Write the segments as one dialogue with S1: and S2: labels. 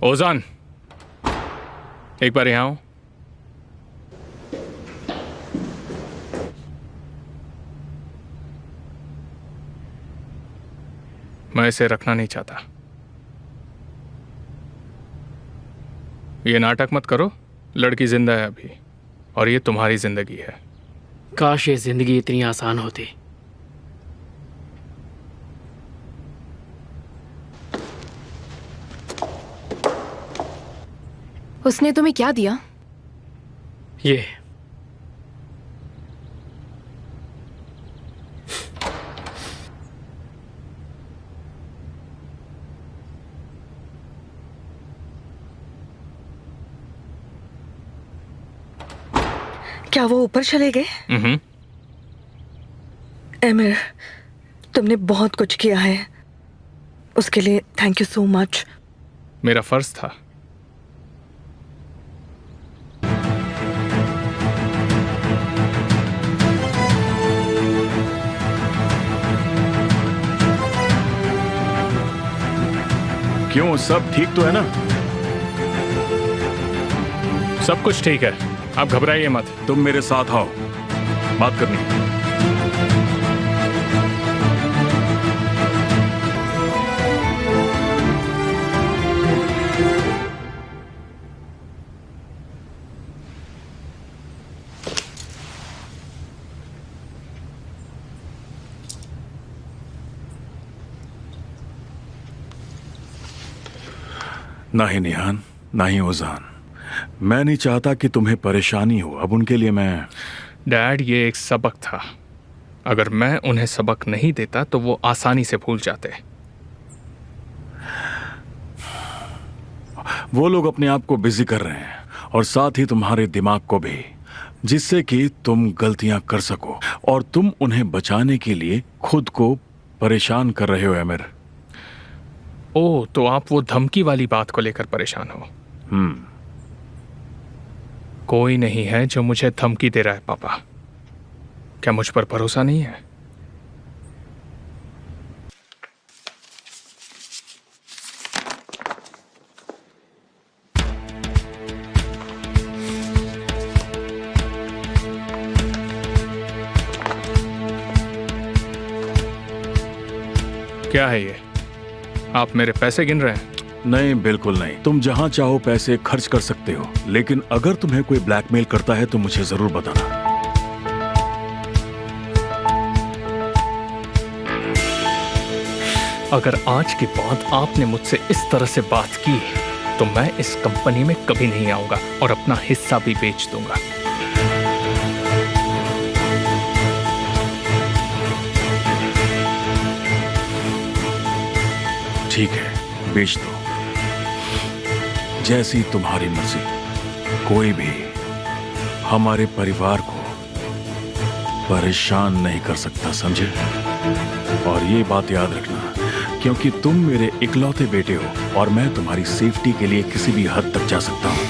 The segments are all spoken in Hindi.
S1: ओजान, एक बार यहाँ आओ। मैं इसे रखना नहीं चाहता। ये नाटक मत करो, लड़की जिंदा है अभी, और ये तुम्हारी जिंदगी है।
S2: काश ये जिंदगी इतनी आसान होती।
S3: उसने तुम्हें क्या दिया?
S2: ये
S4: क्या वो ऊपर चले गए? एमिर, तुमने बहुत कुछ किया है, उसके लिए थैंक यू सो मच।
S1: मेरा फर्ज था।
S5: क्यों, सब ठीक तो है ना?
S1: सब कुछ ठीक है, आप घबराइए मत।
S5: तुम मेरे साथ आओ, बात करनी है। ना ही निहान, ना ही ओजान, मैं नहीं चाहता कि तुम्हें परेशानी हो। अब उनके लिए मैं...
S1: डैड, ये एक सबक था। अगर मैं उन्हें सबक नहीं देता तो वो आसानी से भूल जाते।
S5: वो लोग अपने आप को बिजी कर रहे हैं और साथ ही तुम्हारे दिमाग को भी, जिससे कि तुम गलतियां कर सको, और तुम उन्हें बचाने के लिए खुद को परेशान कर रहे हो एमिर।
S1: ओह, तो आप वो धमकी वाली बात को लेकर परेशान हो? कोई नहीं है जो मुझे धमकी दे रहा है पापा। क्या मुझ पर भरोसा नहीं है? क्या है ये? आप मेरे पैसे गिन रहे हैं?
S5: नहीं, बिल्कुल नहीं। तुम जहां चाहो पैसे खर्च कर सकते हो, लेकिन अगर तुम्हें कोई ब्लैकमेल करता है तो मुझे जरूर बताना।
S1: अगर आज के बाद आपने मुझसे इस तरह से बात की तो मैं इस कंपनी में कभी नहीं आऊंगा और अपना हिस्सा भी बेच दूंगा।
S5: ठीक है, बेच दो, जैसी तुम्हारी मर्जी। कोई भी हमारे परिवार को परेशान नहीं कर सकता, समझे? और ये बात याद रखना, क्योंकि तुम मेरे इकलौते बेटे हो और मैं तुम्हारी सेफ्टी के लिए किसी भी हद तक जा सकता हूं।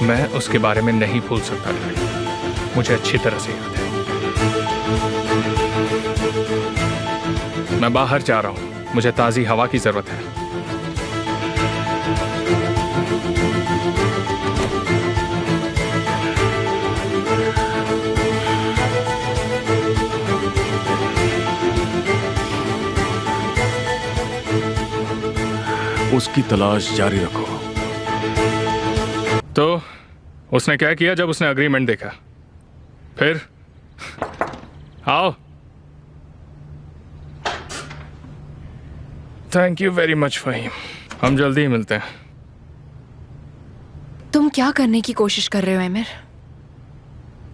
S1: मैं उसके बारे में नहीं भूल सकता डैडी, मुझे अच्छी तरह से याद है। मैं बाहर जा रहा हूं, मुझे ताजी हवा की जरूरत है।
S5: उसकी तलाश जारी रखो।
S1: तो उसने क्या किया जब उसने अग्रीमेंट देखा? फिर आओ। Thank you very much Faheem, हम जल्दी ही मिलते हैं।
S3: तुम क्या करने की कोशिश कर रहे हो एमिर?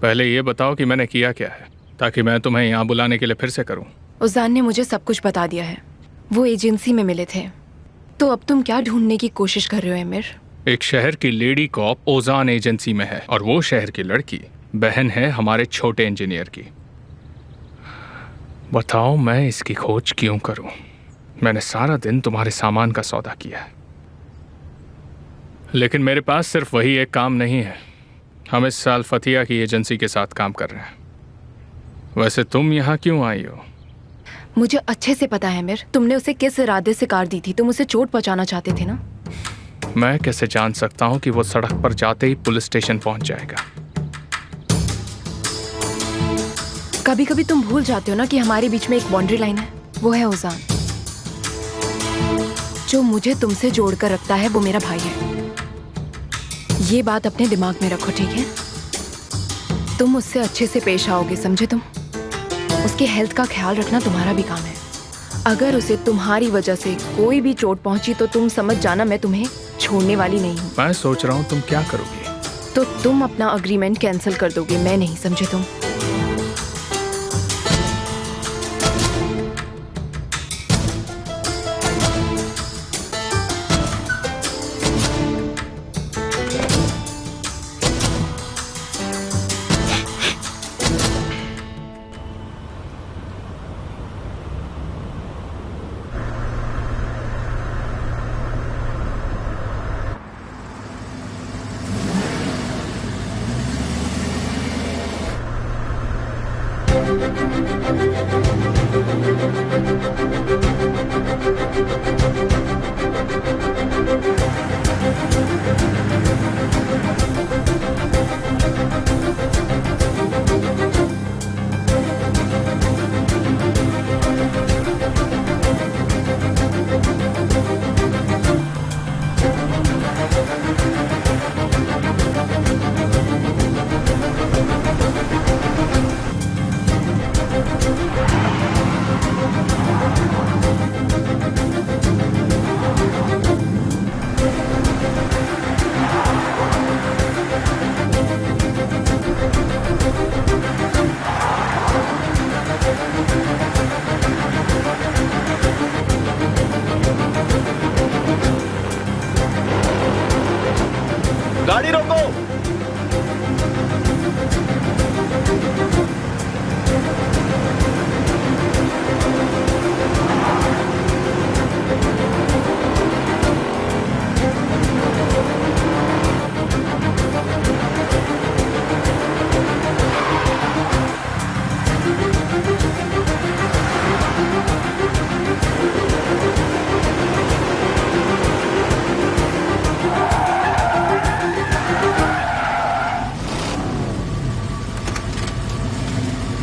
S1: पहले ये बताओ कि मैंने किया क्या है, ताकि मैं तुम्हें यहाँ बुलाने के लिए फिर से करूँ।
S3: उजान ने मुझे सब कुछ बता दिया है। वो एजेंसी में मिले थे। तो अब तुम क्या ढूंढने की कोशिश कर रहे हो एमिर?
S1: एक शहर की लेडी कॉप ओजान एजेंसी में है, और वो शहर की लड़की बहन है हमारे छोटे इंजीनियर की। बताओ मैं इसकी खोज क्यों करूं? मैंने सारा दिन तुम्हारे सामान का सौदा किया है, लेकिन मेरे पास सिर्फ वही एक काम नहीं है। हम इस साल फतिया की एजेंसी के साथ काम कर रहे हैं। वैसे तुम यहाँ क्यों आई हो?
S3: मुझे अच्छे से पता है मिर, तुमने उसे किस इरादे से कार दी थी। तुम उसे चोट पहुंचाना चाहते थे ना।
S1: मैं कैसे जान सकता हूँ कि वो सड़क पर जाते ही पुलिस स्टेशन पहुंच जाएगा।
S3: कभी कभी तुम भूल जाते हो ना कि हमारे बीच में एक बाउंड्री लाइन है, वो है ओजान। जो मुझे तुमसे जोड़कर रखता है वो मेरा भाई है। ये बात अपने दिमाग में रखो, ठीक है? तुम उससे अच्छे से पेश आओगे, समझे तुम? उसके हेल्थ का ख्याल रखना तुम्हारा भी काम है। अगर उसे तुम्हारी वजह से कोई भी चोट पहुंची तो तुम समझ जाना मैं तुम्हें छोड़ने वाली नहीं हूँ।
S1: मैं सोच रहा हूँ तुम क्या करोगी।
S3: तो तुम अपना अग्रीमेंट कैंसिल कर दोगे, मैं नहीं, समझे तुम?
S6: गाड़ी रोको।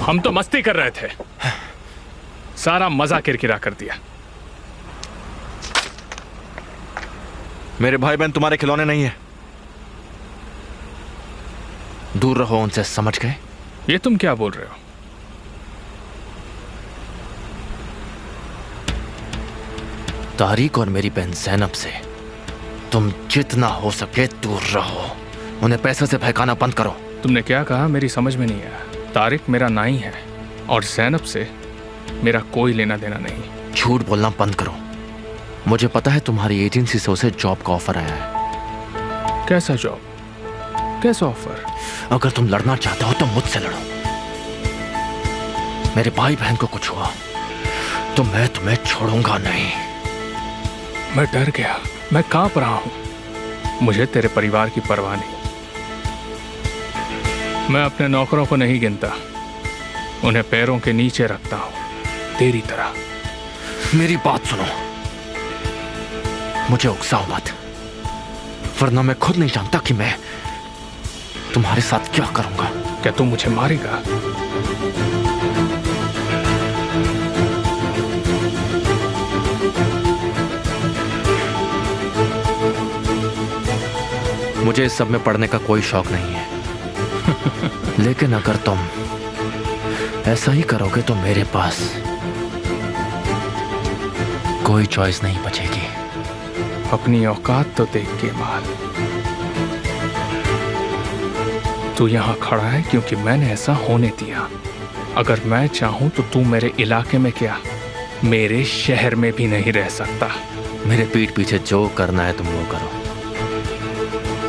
S1: हम तो मस्ती कर रहे थे, सारा मजा किरकिरा कर दिया।
S6: मेरे भाई बहन तुम्हारे खिलौने नहीं है, दूर रहो उनसे, समझ गए?
S1: ये तुम क्या बोल रहे हो?
S6: तारिक और मेरी बहन ज़ैनब से तुम जितना हो सके दूर रहो। उन्हें पैसे से बहकाना बंद करो।
S1: तुमने क्या कहा? मेरी समझ में नहीं आया। तारिक मेरा नाई है और ज़ैनब से मेरा कोई लेना देना नहीं।
S6: झूठ बोलना बंद करो। मुझे पता है तुम्हारी एजेंसी से उसे जॉब का ऑफर आया है।
S1: कैसा जॉब? कैसा ऑफर?
S6: अगर तुम लड़ना चाहते हो तो मुझसे लड़ो। मेरे भाई बहन को कुछ हुआ तो मैं तुम्हें छोड़ूंगा नहीं।
S1: मैं डर गया, मैं कांप रहा हूं। मुझे तेरे परिवार की परवाह नहीं। मैं अपने नौकरों को नहीं गिनता, उन्हें पैरों के नीचे रखता हूं, तेरी तरह।
S6: मेरी बात सुनो, मुझे उकसाओ मत, वरना मैं खुद नहीं जानता कि मैं तुम्हारे साथ क्या करूंगा।
S1: क्या तू मुझे मारेगा?
S6: मुझे इस सब में पढ़ने का कोई शौक नहीं है लेकिन अगर तुम ऐसा ही करोगे तो मेरे पास कोई चॉइस नहीं बचेगी।
S1: अपनी औकात तो देख के माल। तू यहां खड़ा है क्योंकि मैंने ऐसा होने दिया। अगर मैं चाहूं तो तू मेरे इलाके में क्या, मेरे शहर में भी नहीं रह सकता।
S6: मेरे पीठ पीछे जो करना है तुम वो करो,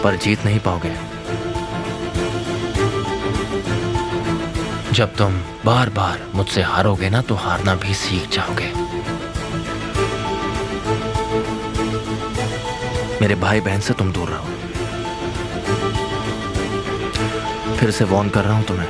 S6: पर जीत नहीं पाओगे। जब तुम बार बार मुझसे हारोगे ना तो हारना भी सीख जाओगे। मेरे भाई बहन से तुम दूर रहो। फिर से वार्न कर रहा हूं तुम्हें।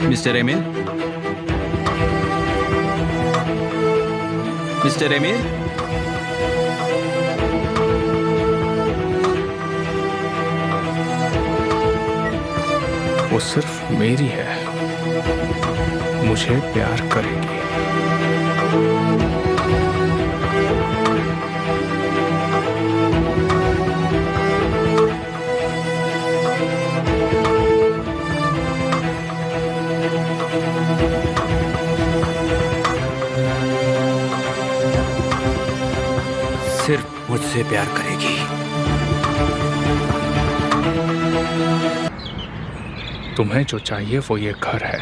S7: मिस्टर एमिर, मिस्टर एमिर,
S1: वो सिर्फ मेरी है, मुझे प्यार करेगी।
S6: सिर्फ मुझसे प्यार करेगी।
S1: तुम्हें जो चाहिए वो ये घर है।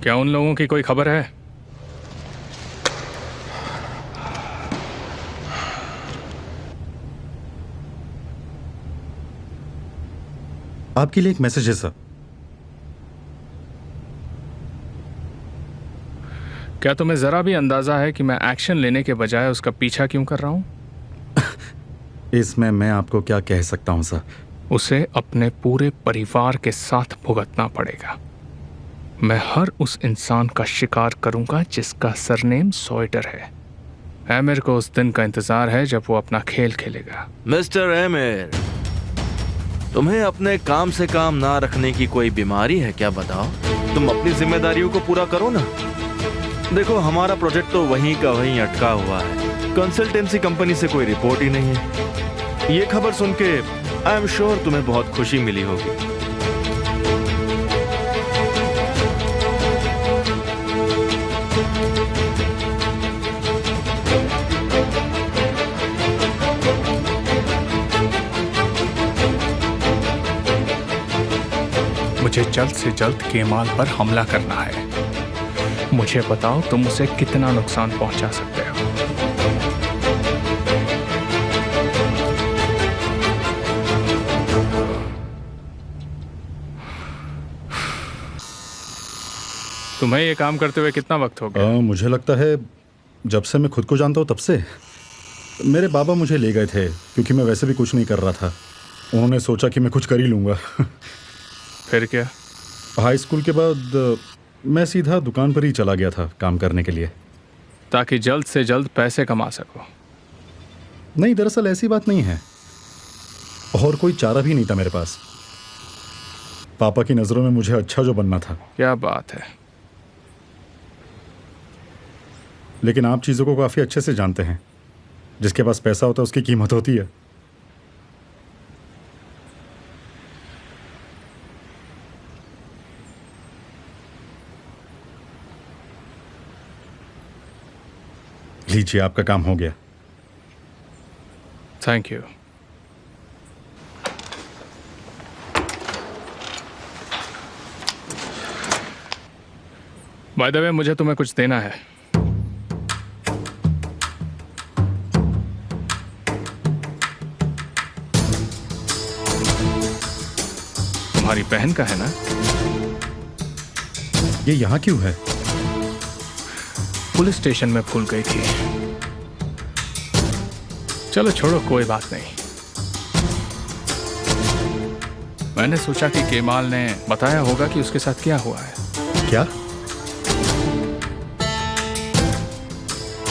S1: क्या उन लोगों की कोई खबर है?
S8: आपके लिए एक मैसेज है सर।
S1: क्या तुम्हें जरा भी अंदाजा है कि मैं एक्शन लेने के बजाय उसका पीछा क्यों कर रहा हूं?
S8: इसमें मैं आपको क्या कह सकता हूं सर।
S1: उसे अपने पूरे परिवार के साथ भुगतना पड़ेगा। मैं हर उस इंसान का शिकार करूंगा जिसका सरनेम सॉइटर है। एमिर को उस दिन का इंतजार है जब वो अपना खेल खेलेगा।
S6: मिस्टर एमिर, तुम्हें अपने काम से काम ना रखने की कोई बीमारी है क्या? बताओ। तुम अपनी जिम्मेदारियों को पूरा करो ना। देखो, हमारा प्रोजेक्ट तो वहीं का वहीं अटका हुआ है। कंसल्टेंसी कंपनी से कोई रिपोर्ट ही नहीं है। ये खबर सुन के आई एम श्योर तुम्हें बहुत खुशी मिली होगी।
S1: मुझे जल्द से जल्द केमाल पर हमला करना है। मुझे बताओ, तुम उसे कितना नुकसान पहुंचा सकते हो? तुम्हें ये काम करते हुए कितना वक्त हो गया?
S8: मुझे लगता है जब से मैं खुद को जानता हूँ तब से। मेरे बाबा मुझे ले गए थे क्योंकि मैं वैसे भी कुछ नहीं कर रहा था। उन्होंने सोचा कि मैं कुछ कर ही लूँगा।
S1: फिर क्या?
S8: हाई स्कूल के बाद मैं सीधा दुकान पर ही चला गया था काम करने के लिए,
S1: ताकि जल्द से जल्द पैसे कमा सको।
S8: नहीं, दरअसल ऐसी बात नहीं है, और कोई चारा भी नहीं था मेरे पास। पापा की नज़रों में मुझे अच्छा जो बनना था।
S1: क्या बात है।
S8: लेकिन आप चीज़ों को काफ़ी अच्छे से जानते हैं। जिसके पास पैसा होता है उसकी कीमत होती है। लीजिए, आपका काम हो गया।
S1: Thank you. By the way, मुझे तुम्हें कुछ देना है। तुम्हारी बहन का है ना?
S8: ये यहाँ क्यों है?
S1: पुलिस स्टेशन में भूल गई थी। चलो छोड़ो, कोई बात नहीं। मैंने सोचा कि केमाल ने बताया होगा कि उसके साथ क्या हुआ है।
S8: क्या?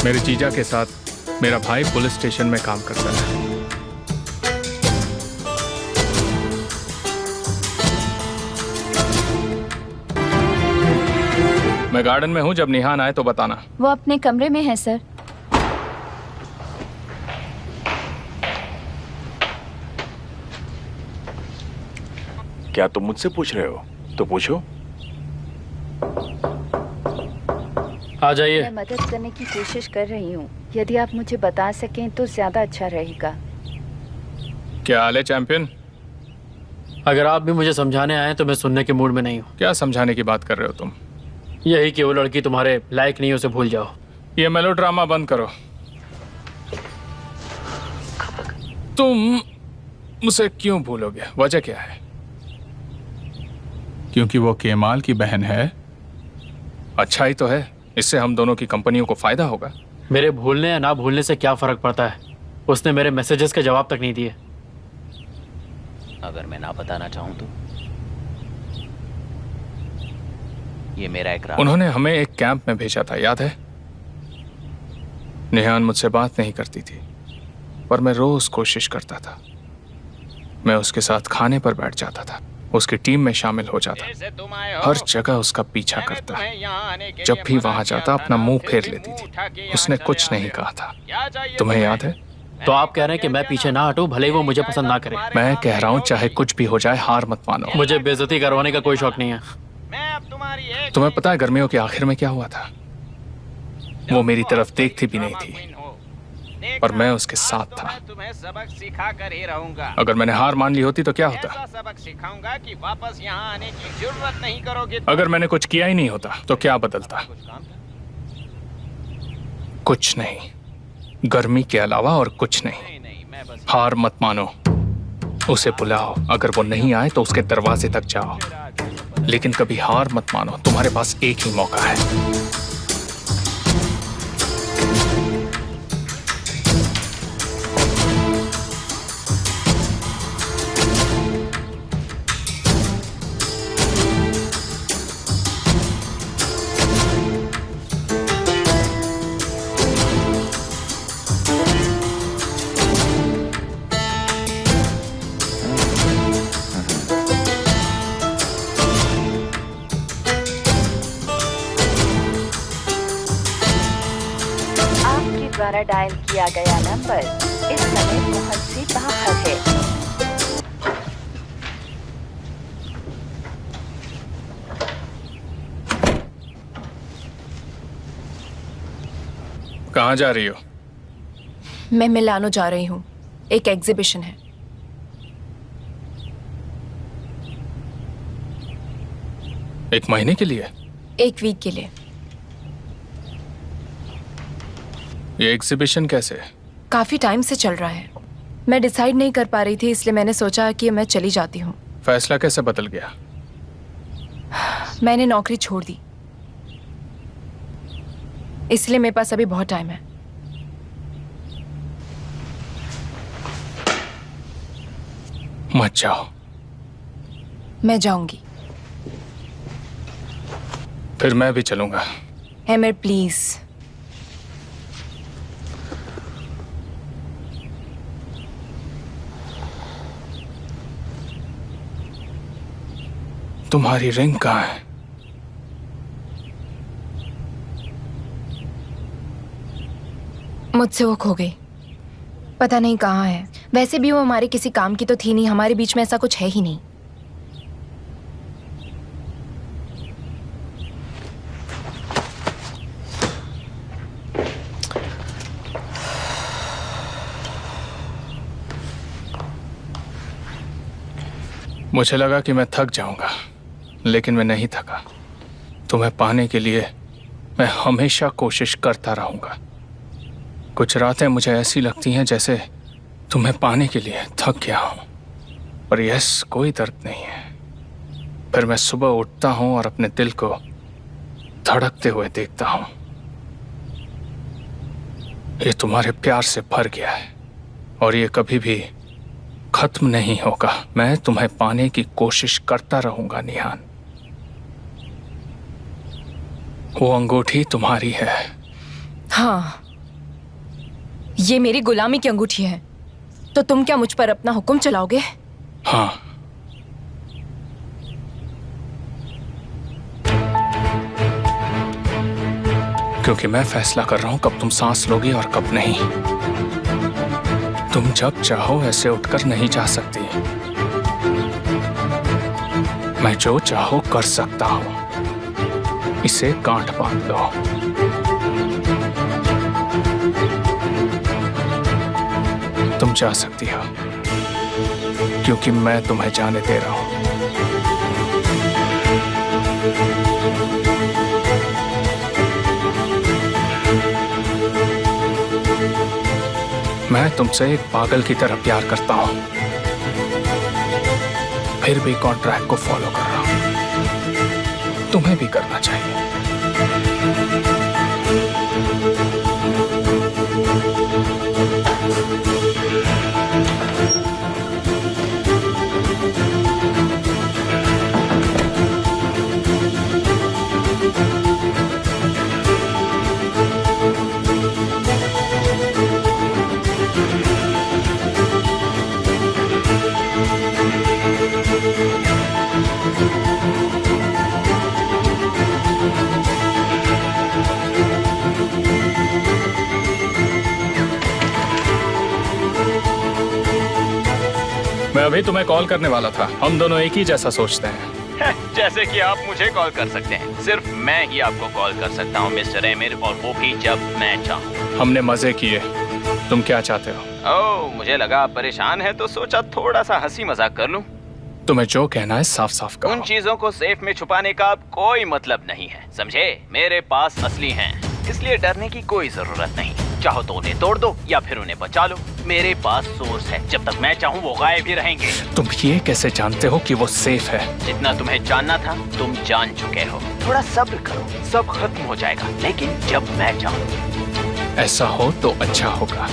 S1: मेरे जीजा के साथ मेरा भाई पुलिस स्टेशन में काम करता है। मैं गार्डन में हूं, जब निहान आए तो बताना।
S7: वो अपने कमरे में है सर।
S5: क्या तुम मुझसे पूछ रहे हो? तो पूछो।
S2: आ जाइए।
S7: मैं मदद करने की कोशिश कर रही हूँ। यदि आप मुझे बता सकें तो ज्यादा अच्छा रहेगा।
S1: क्या हाल है चैंपियन?
S2: अगर आप भी मुझे समझाने आए तो मैं सुनने के मूड में नहीं हूँ।
S1: क्या समझाने की बात कर रहे हो तुम?
S2: यही कि वो लड़की तुम्हारे लायक नहीं, उसे भूल जाओ।
S1: ये मेलोड्रामा बंद करो। तुम उसे क्यों भूलोगे? वजह क्या है? क्योंकि वो केमाल की बहन है? अच्छा ही तो है, इससे हम दोनों की कंपनियों को फायदा होगा।
S2: मेरे भूलने या ना भूलने से क्या फर्क पड़ता है? उसने मेरे मैसेजेस के जवाब तक नहीं दिए।
S9: अगर मैं ना बताना चाहूं तो ये मेरा इकरार।
S1: उन्होंने हमें एक कैंप में भेजा था, याद है? निहान मुझसे बात नहीं करती थी, पर मैं रोज कोशिश करता था। मैं उसके साथ खाने पर बैठ जाता था, उसकी टीम में शामिल हो जाता, हर जगह उसका पीछा करता। जब भी वहां जाता अपना मुंह फेर लेती थी। उसने कुछ नहीं कहा था, तुम्हें याद है?
S2: तो आप कह रहे हैं कि मैं पीछे ना हटूं, भले ही वो मुझे पसंद ना करे?
S1: मैं कह रहा हूं चाहे कुछ भी हो जाए, हार मत मानो।
S2: मुझे बेइज्जती करवाने का कोई शौक नहीं है।
S1: तुम्हें पता है गर्मियों के आखिर में क्या हुआ था? वो मेरी तरफ देखती भी नहीं थी, पर मैं उसके साथ था।
S10: तुम्हें सबक सिखा कर ही रहूंगा।
S1: अगर मैंने हार मान ली होती तो क्या होता?
S10: ऐसा सबक सिखाऊंगा कि वापस यहाँ आने की जरूरत नहीं करोगे।
S1: अगर मैंने कुछ किया ही नहीं होता तो क्या बदलता? कुछ नहीं, गर्मी के अलावा और कुछ नहीं। हार मत मानो, उसे बुलाओ। अगर वो नहीं आए तो उसके दरवाजे तक जाओ, लेकिन कभी हार मत मानो। तुम्हारे पास एक ही मौका है।
S7: द्वारा डायल किया गया नंबर इस समय पहुंच से बाहर है।
S1: कहाँ जा रही हो?
S3: मैं मिलानो जा रही हूँ, एक एग्जीबिशन है।
S1: एक महीने के लिए?
S3: एक वीक के लिए।
S1: ये एग्जीबिशन कैसे?
S3: काफी टाइम से चल रहा है। मैं डिसाइड नहीं कर पा रही थी, इसलिए मैंने सोचा कि मैं चली जाती हूँ।
S1: फैसला कैसे बदल गया?
S3: मैंने नौकरी छोड़ दी, इसलिए मेरे पास अभी बहुत टाइम है।
S1: मत जाओ।
S3: मैं जाऊंगी।
S1: फिर मैं भी चलूंगा।
S3: एमर प्लीज।
S1: तुम्हारी रिंग कहाँ है?
S3: मुझसे वो खो गई, पता नहीं कहाँ है। वैसे भी वो हमारे किसी काम की तो थी नहीं, हमारे बीच में ऐसा कुछ है ही नहीं।
S1: मुझे लगा कि मैं थक जाऊंगा, लेकिन मैं नहीं थका। तुम्हें पाने के लिए मैं हमेशा कोशिश करता रहूंगा। कुछ रातें मुझे ऐसी लगती हैं जैसे तुम्हें पाने के लिए थक गया हूं, पर यस कोई दर्द नहीं है। फिर मैं सुबह उठता हूं और अपने दिल को धड़कते हुए देखता हूं। ये तुम्हारे प्यार से भर गया है और ये कभी भी खत्म नहीं होगा। मैं तुम्हें पाने की कोशिश करता रहूंगा निहान। वो अंगूठी तुम्हारी है।
S3: हाँ, ये मेरी गुलामी की अंगूठी है, तो तुम क्या मुझ पर अपना हुक्म चलाओगे?
S1: हाँ। क्योंकि मैं फैसला कर रहा हूं कब तुम सांस लोगी और कब नहीं। तुम जब चाहो ऐसे उठकर नहीं जा सकती। मैं जो चाहो कर सकता हूं। इसे गांठ बांध लो। तुम जा सकती हो क्योंकि मैं तुम्हें जाने दे रहा हूं। मैं तुमसे एक पागल की तरह प्यार करता हूं, फिर भी कॉन्ट्रैक्ट को फॉलो कर रहा हूं। तुम्हें भी करना चाहिए। मैं अभी तुम्हें कॉल करने वाला था। हम दोनों एक ही जैसा सोचते हैं।
S10: जैसे कि आप मुझे कॉल कर सकते हैं, सिर्फ मैं ही आपको कॉल कर सकता हूँ मिस्टर एमिर, और वो भी जब मैं चाहूँ।
S1: हमने मजे किए। तुम क्या चाहते हो?
S10: ओह, मुझे लगा आप परेशान हैं तो सोचा थोड़ा सा हंसी मजाक कर लूं।
S1: तुम्हें जो कहना है साफ साफ कहो।
S10: उन चीजों को सेफ में छुपाने का अब कोई मतलब नहीं है, समझे? मेरे पास असली हैं, इसलिए डरने की कोई जरूरत नहीं। चाहो तो उन्हें तोड़ दो या फिर उन्हें बचा लो। मेरे पास सोर्स है, जब तक मैं चाहूँ वो गायब ही रहेंगे।
S1: तुम ये कैसे जानते हो कि वो सेफ है?
S10: जितना तुम्हें जानना था तुम जान चुके हो। थोड़ा सब्र करो, सब खत्म हो जाएगा, लेकिन जब मैं चाहूँ।
S1: ऐसा हो तो अच्छा होगा।